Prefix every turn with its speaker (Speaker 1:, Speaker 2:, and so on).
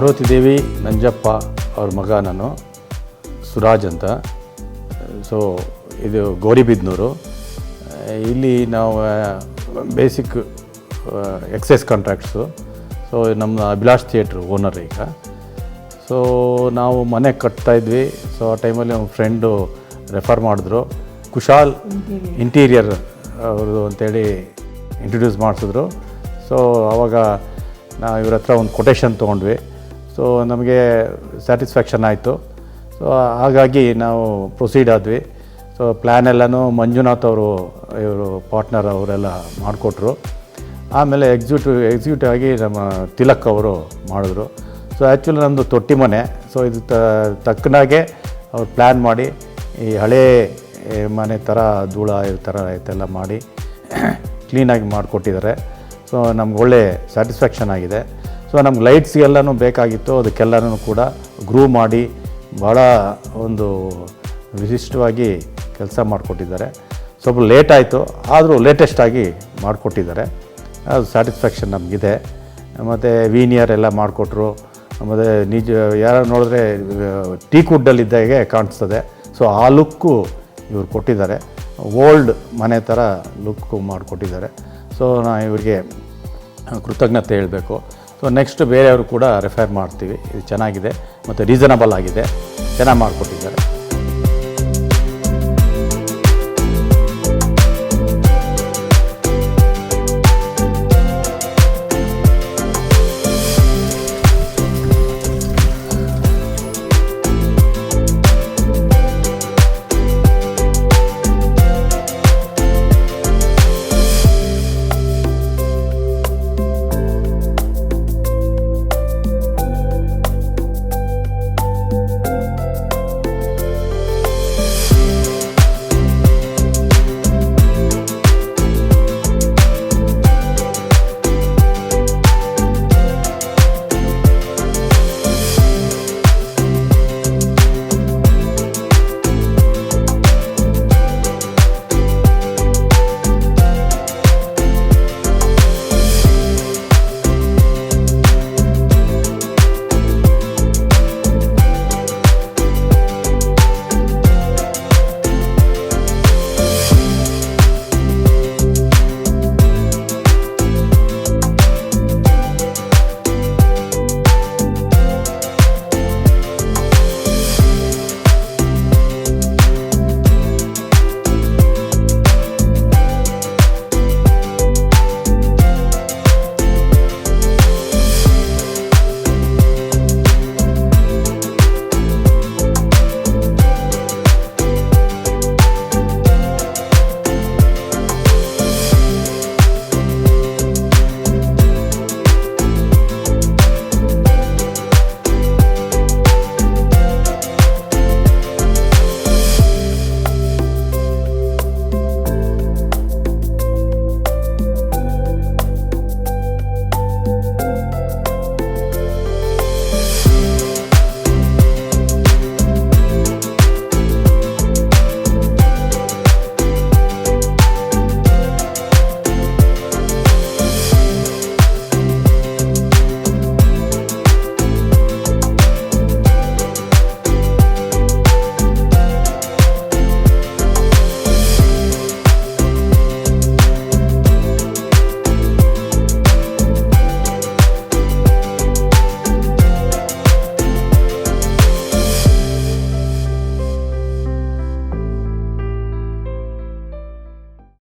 Speaker 1: ಪಾರ್ವತಿ ದೇವಿ ನಂಜಪ್ಪ ಅವ್ರ ಮಗ ನಾನು, ಸುರಾಜ್ ಅಂತ. ಸೊ ಇದು ಗೌರಿಬಿದನೂರು. ಇಲ್ಲಿ ನಾವು ಬೇಸಿಕ್ ಎಕ್ಸೈಸ್ ಕಾಂಟ್ರಾಕ್ಟ್ಸು. ಸೊ ನಮ್ಮ ಅಭಿಲಾಷ್ ಥಿಯೇಟ್ರ್ ಓನರ್ ಈಗ. ಸೊ ನಾವು ಮನೆ ಕಟ್ತಾಯಿದ್ವಿ. ಸೊ ಆ ಟೈಮಲ್ಲಿ ನಮ್ಮ ಫ್ರೆಂಡು ರೆಫರ್ ಮಾಡಿದ್ರು, ಕುಶಾಲ್ ಇಂಟೀರಿಯರ್ ಅವ್ರದ್ದು ಅಂತೇಳಿ ಇಂಟ್ರೊಡ್ಯೂಸ್ ಮಾಡಿಸಿದ್ರು. ಸೊ ಆವಾಗ ನಾವು ಇವ್ರ ಹತ್ರ ಒಂದು ಕೊಟೇಶನ್ ತೊಗೊಂಡ್ವಿ. ಸೊ ನಮಗೆ ಸ್ಯಾಟಿಸ್ಫ್ಯಾಕ್ಷನ್ ಆಯಿತು. ಸೊ ಹಾಗಾಗಿ ನಾವು ಪ್ರೊಸೀಡ್ ಆದ್ವಿ. ಸೊ ಪ್ಲ್ಯಾನ್ ಎಲ್ಲನೂ ಮಂಜುನಾಥ್ ಅವರು, ಇವರು ಪಾರ್ಟ್ನರ್ ಅವರೆಲ್ಲ ಮಾಡಿಕೊಟ್ರು. ಆಮೇಲೆ ಎಕ್ಸಿಕ್ಯೂಟಿವ್ ಆಗಿ ನಮ್ಮ ತಿಲಕ್ ಅವರು ಮಾಡಿದ್ರು. ಸೊ ಆ್ಯಕ್ಚುಲಿ ನಮ್ಮದು ತೊಟ್ಟಿ ಮನೆ. ಸೊ ಇದು ತಕ್ಕನಾಗೆ ಅವ್ರು ಪ್ಲ್ಯಾನ್ ಮಾಡಿ ಈ ಹಳೇ ಮನೆ ಥರ ಧೂಳ ಈ ಥರ ಇದೆಲ್ಲ ಮಾಡಿ ಕ್ಲೀನಾಗಿ ಮಾಡಿಕೊಟ್ಟಿದ್ದಾರೆ. ಸೊ ನಮ್ಗೆ ಒಳ್ಳೆ ಸ್ಯಾಟಿಸ್ಫ್ಯಾಕ್ಷನ್ ಆಗಿದೆ. ಸೊ ನಮ್ಗೆ ಲೈಟ್ಸ್ಗೆಲ್ಲನೂ ಬೇಕಾಗಿತ್ತು, ಅದಕ್ಕೆಲ್ಲನೂ ಕೂಡ ಗ್ರೂ ಮಾಡಿ ಭಾಳ ಒಂದು ವಿಶಿಷ್ಟವಾಗಿ ಕೆಲಸ ಮಾಡಿಕೊಟ್ಟಿದ್ದಾರೆ. ಸ್ವಲ್ಪ ಲೇಟ್ ಆಯಿತು, ಆದರೂ ಲೇಟೆಸ್ಟಾಗಿ ಮಾಡಿಕೊಟ್ಟಿದ್ದಾರೆ. ಅದು ಸ್ಯಾಟಿಸ್ಫ್ಯಾಕ್ಷನ್ ನಮಗಿದೆ. ಮತ್ತು ವೀನಿಯರ್ ಎಲ್ಲ ಮಾಡಿಕೊಟ್ರು. ಮತ್ತು ನಿಜ ಯಾರು ನೋಡಿದ್ರೆ ಟೀಕ್ವುಡ್ಡಲ್ಲಿದ್ದಾಗೆ ಕಾಣಿಸ್ತದೆ. ಸೊ ಆ ಲುಕ್ಕು ಇವ್ರು ಕೊಟ್ಟಿದ್ದಾರೆ. ಓಲ್ಡ್ ಮನೆ ಥರ ಲುಕ್ಕು ಮಾಡಿಕೊಟ್ಟಿದ್ದಾರೆ. ಸೊ ನಾನು ಇವರಿಗೆ ಕೃತಜ್ಞತೆ ಹೇಳಬೇಕು. ಸೊ ನೆಕ್ಸ್ಟ್ ಬೇರೆಯವರು ಕೂಡ ರೆಫರ್ ಮಾಡ್ತೀವಿ. ಇದು ಚೆನ್ನಾಗಿದೆ ಮತ್ತು ರೀಸನಬಲ್ ಆಗಿದೆ, ಚೆನ್ನಾಗಿ ಮಾಡಿಕೊಟ್ಟಿದ್ದಾರೆ.